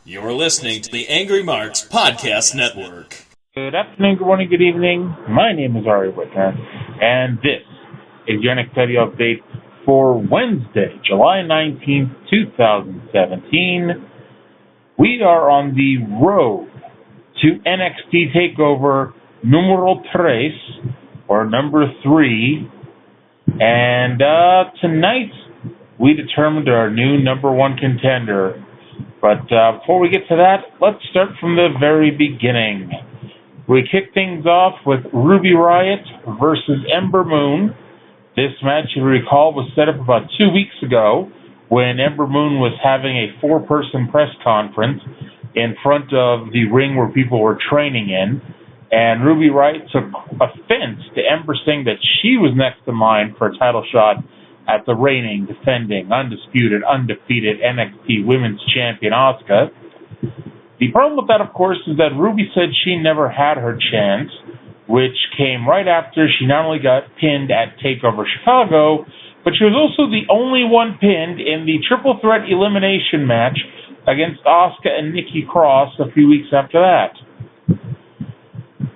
You're listening to the Angry Marks Podcast Network. Good afternoon, good morning, good evening. My name is Arya, and this is your NXT update for Wednesday, July 19th, 2017. We are on the road to NXT TakeOver Numero Tres, or number 3. And tonight, we determined our new number 1 contender. But before we get to that, let's start from the very beginning. We kick things off with Ruby Riott versus Ember Moon. This match, you recall, was set up about 2 weeks ago when Ember Moon was having a 4-person press conference in front of the ring where people were training in. And Ruby Riott took offense to Ember saying that she was next in line for a title shot at the reigning, defending, undisputed, undefeated NXT Women's Champion Asuka. The problem with that, of course, is that Ruby said she never had her chance, which came right after she not only got pinned at TakeOver Chicago, but she was also the only one pinned in the triple threat elimination match against Asuka and Nikki Cross a few weeks after that.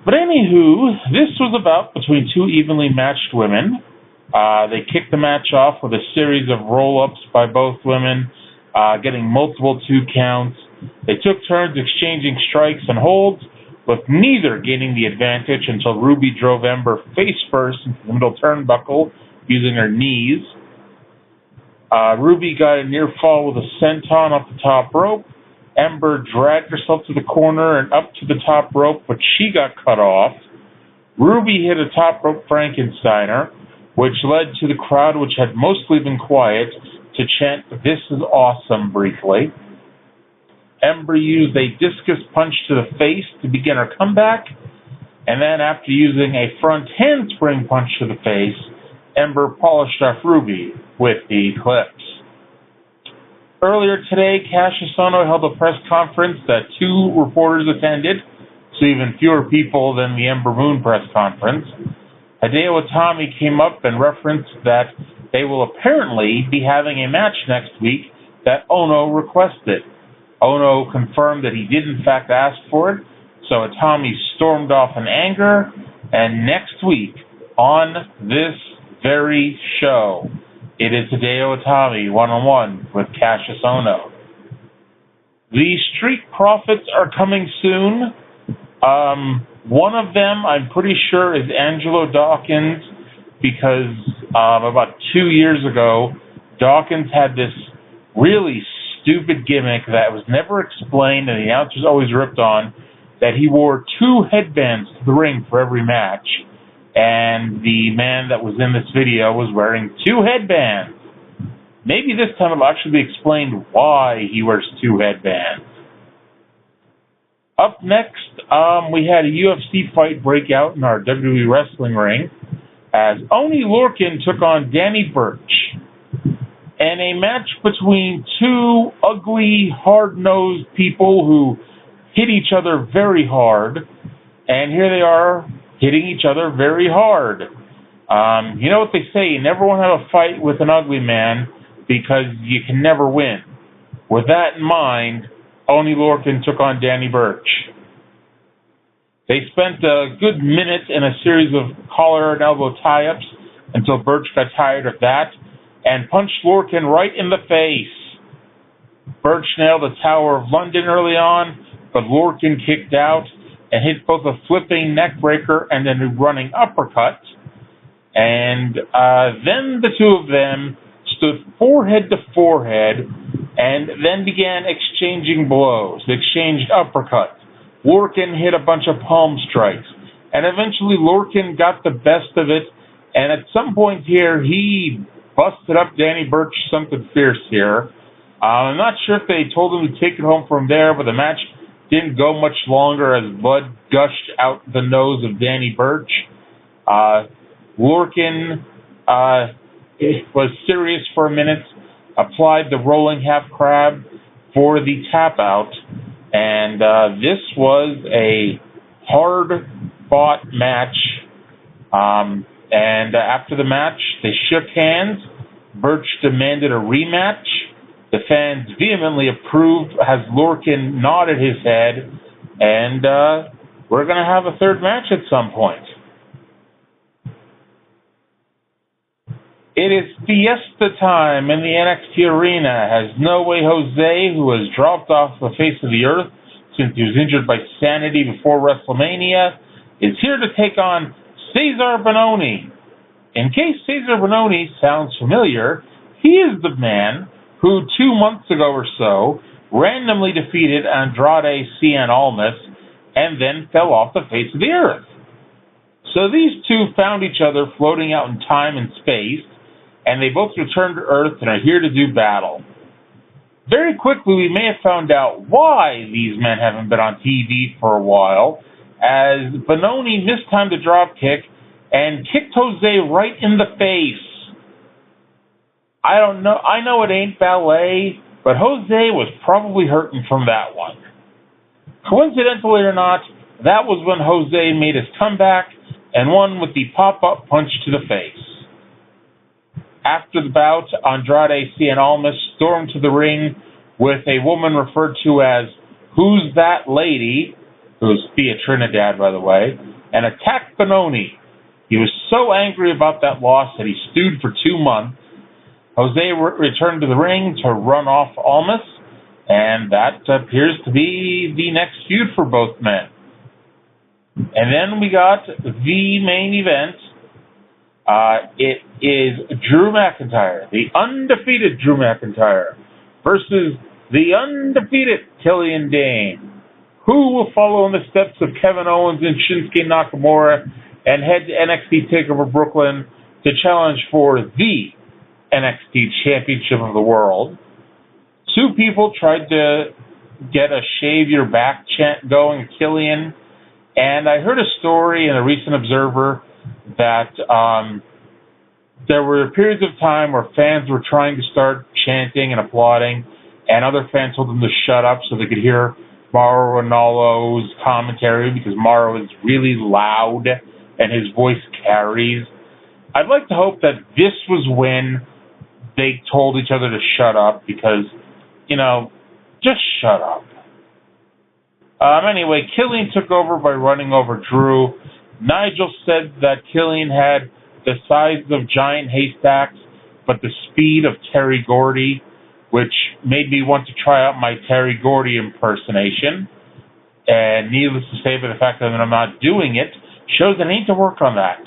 But anywho, this was about between two evenly matched women. They kicked the match off with a series of roll-ups by both women, getting multiple 2 counts. They took turns exchanging strikes and holds, with neither gaining the advantage until Ruby drove Ember face first into the middle turnbuckle using her knees. Ruby got a near fall with a senton off the top rope. Ember dragged herself to the corner and up to the top rope, but she got cut off. Ruby hit a top rope Frankensteiner, which led to the crowd, which had mostly been quiet, to chant, "This is awesome," briefly. Ember used a discus punch to the face to begin her comeback, and then after using a front handspring punch to the face, Ember polished off Ruby with the Eclipse. Earlier today, Kassius Ohno held a press conference that 2 reporters attended, so even fewer people than the Ember Moon press conference. Hideo Itami came up and referenced that they will apparently be having a match next week that Ohno requested. Ohno confirmed that he did in fact ask for it, so Itami stormed off in anger, and next week on this very show, it is Hideo Itami one-on-one with Kassius Ohno. The Street Profits are coming soon. One of them, I'm pretty sure, is Angelo Dawkins, because about 2 years ago, Dawkins had this really stupid gimmick that was never explained and the announcers always ripped on, that he wore 2 headbands to the ring for every match. And the man that was in this video was wearing 2 headbands. Maybe this time it'll actually be explained why he wears 2 headbands. Up next, we had a UFC fight break out in our WWE wrestling ring as Oney Lorcan took on Danny Burch. And a match between 2 ugly, hard-nosed people who hit each other very hard. And here they are, hitting each other very hard. You know what they say, you never want to have a fight with an ugly man because you can never win. With that in mind, Oney Lorcan took on Danny Burch. They spent a good minute in a series of collar and elbow tie-ups until Burch got tired of that and punched Lorcan right in the face. Burch nailed the Tower of London early on, but Lorcan kicked out and hit both a flipping neckbreaker and then a running uppercut. And then the 2 of them stood forehead to forehead and then began exchanging blows. They exchanged uppercuts. Lorcan hit a bunch of palm strikes. And eventually Lorcan got the best of it. And at some point here, he busted up Danny Burch something fierce here. I'm not sure if they told him to take it home from there, but the match didn't go much longer as blood gushed out the nose of Danny Burch. Lorcan was serious for a minute, applied the rolling half crab for the tap out, and this was a hard-fought match. And after the match, they shook hands. Burch demanded a rematch, The fans vehemently approve as Lorcan nodded his head, and we're going to have a third match at some point. It is fiesta time in the NXT arena as No Way Jose, who has dropped off the face of the earth since he was injured by sanity before WrestleMania, is here to take on Cesar Bononi. In case Cesar Bononi sounds familiar, he is the man who 2 months ago or so randomly defeated Andrade Cien Almas and then fell off the face of the earth. So these two found each other floating out in time and space, and they both returned to Earth and are here to do battle. Very quickly, we may have found out why these men haven't been on TV for a while, as Bononi mistimed a drop kick and kicked Jose right in the face. I don't know. I know it ain't ballet, but Jose was probably hurting from that one. Coincidentally or not, that was when Jose made his comeback and won with the pop-up punch to the face. After the bout, Andrade Cien Almas stormed to the ring with a woman referred to as Who's That Lady, who's Thea Trinidad, by the way, and attacked Bononi. He was so angry about that loss that he stewed for 2 months. Jose returned to the ring to run off Almas, and that appears to be the next feud for both men. And then we got the main event. It is Drew McIntyre, the undefeated Drew McIntyre, versus the undefeated Killian Dain, who will follow in the steps of Kevin Owens and Shinsuke Nakamura and head to NXT TakeOver Brooklyn to challenge for the NXT Championship of the World. Two people tried to get a shave your back chant going at Killian, and I heard a story in a recent Observer that there were periods of time where fans were trying to start chanting and applauding, and other fans told them to shut up so they could hear Mauro Ranallo's commentary, because Mauro is really loud and his voice carries. I'd like to hope that this was when they told each other to shut up, because, just shut up. Anyway, Killian took over by running over Drew. Nigel said that Killian had the size of giant haystacks, but the speed of Terry Gordy, which made me want to try out my Terry Gordy impersonation. And needless to say, by the fact that I'm not doing it, shows that I need to work on that.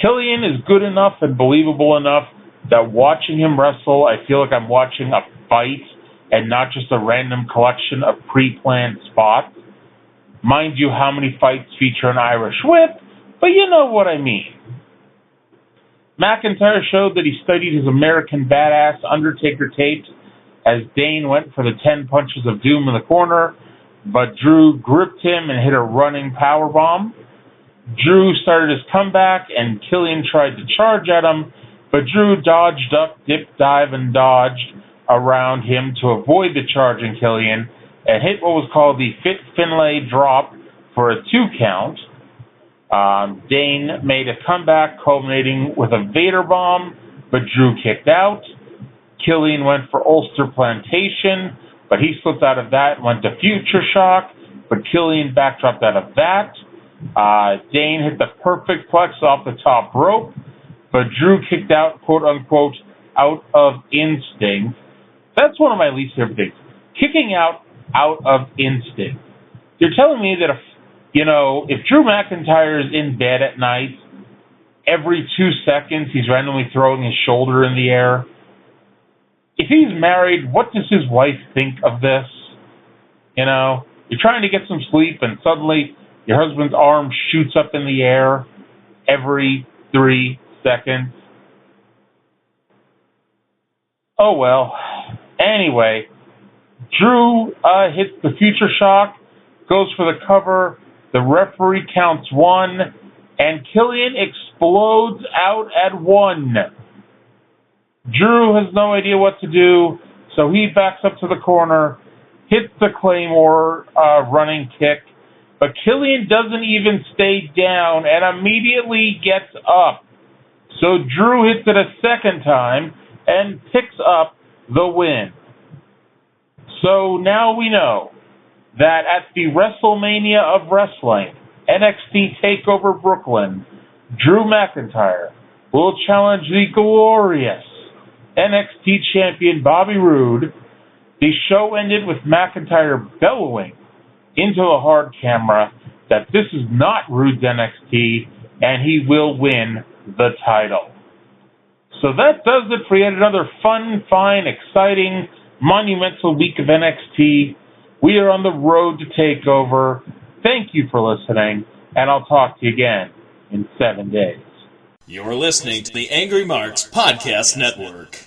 Killian is good enough and believable enough that watching him wrestle, I feel like I'm watching a fight and not just a random collection of pre-planned spots. Mind you, how many fights feature an Irish whip, but you know what I mean. McIntyre showed that he studied his American Badass Undertaker tapes as Dain went for the 10 punches of doom in the corner, but Drew gripped him and hit a running powerbomb. Drew started his comeback, and Killian tried to charge at him, but Drew dodged, ducked, dipped, dive, and dodged around him to avoid the charging Killian, and hit what was called the Fit Finlay drop for a 2 count. Dain made a comeback culminating with a Vader bomb, but Drew kicked out. Killian went for Ulster Plantation, but he slipped out of that and went to Future Shock, but Killian backdropped out of that. Dain hit the perfect plex off the top rope, but Drew kicked out, quote-unquote, out of instinct. That's one of my least favorite things. Kicking out of instinct. You're telling me that if Drew McIntyre is in bed at night, every 2 seconds he's randomly throwing his shoulder in the air. If he's married, what does his wife think of this? You're trying to get some sleep and suddenly your husband's arm shoots up in the air every 3 seconds. Oh well. Anyway, Drew hits the Future Shock, goes for the cover, the referee counts 1, and Killian explodes out at 1. Drew has no idea what to do, so he backs up to the corner, hits the Claymore running kick, but Killian doesn't even stay down and immediately gets up. So Drew hits it a second time and picks up the win. So now we know that at the WrestleMania of Wrestling, NXT TakeOver Brooklyn, Drew McIntyre will challenge the glorious NXT champion Bobby Roode. The show ended with McIntyre bellowing into a hard camera that this is not Roode's NXT and he will win the title. So that does it for yet another fun, fine, exciting, monumental week of NXT. We are on the road to TakeOver. Thank you for listening, and I'll talk to you again in 7 days. You're listening to the Angry Marks Podcast Network.